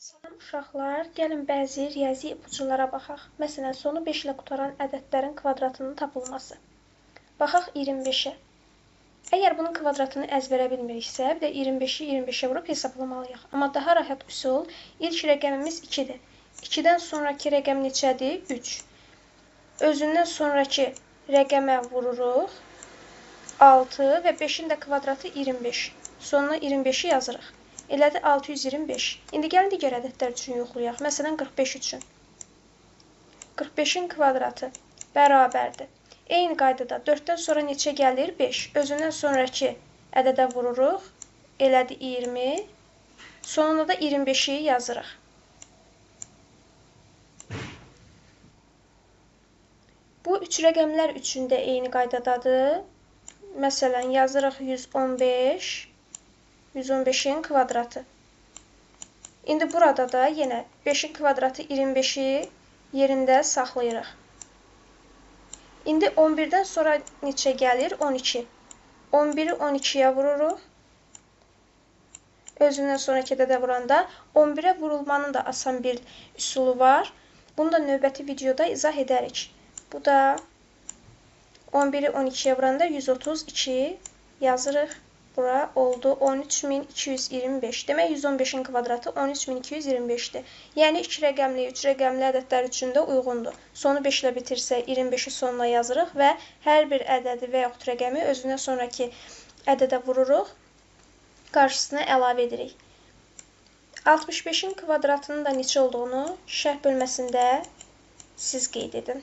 Salam uşaqlar, gəlin bəzi riyazi ipuculara baxaq. Məsələn, sonu 5 ilə qutaran ədədlərin kvadratının tapılması. Baxaq 25-ə. Əgər bunun kvadratını əzbərə bilmiriksə, bir də 25-i 25-ə vurub hesablamalıyıq. Amma daha rahat üsul, ilk rəqəmimiz 2-dir. 2-dən sonraki rəqəm neçədir? 3. Özündən sonraki rəqəmə vururuq. 6 və 5-in də kvadratı 25. Sonuna 25-i yazırıq. Elədi 625. İndi gəlin digər ədədlər üçün yoxlayaq. Məsələn, 45 üçün. 45-in kvadratı bərabərdir. Eyni qaydada 4-dən sonra neçə gəlir? 5. Özündən sonraki ədədə vururuq. Elədi 20. Sonuna da 25-i yazırıq. Bu üç rəqəmlər üçün də eyni qaydadadır. Məsələn, yazırıq 115. 115-in kvadratı. İndi burada da yenə 5-in kvadratı 25-i yerində saxlayırıq. İndi 11-dən sonra neçə gəlir? 12. 11-i 12-yə vururuq. Özündən sonraki ədədə vuranda 11-ə vurulmanın da asan bir üsulu var. Bunu da növbəti videoda izah edərik. Bu da 11-i 12-yə vuranda 132 yazırıq. Bura oldu 13225. Demək 115-in kvadratı 13225-dir. Yəni 2 rəqəmli, 3 rəqəmli ədədlər üçün də uyğundur. Sonu 5 ilə bitirsə 25-i sonuna yazırıq və hər bir ədədi və yaxud rəqəmi özündən sonraki ədədə vururuq. Qarşısına əlavə edirik. 65-in kvadratının da neçə olduğunu şərh bölməsində siz qeyd edin.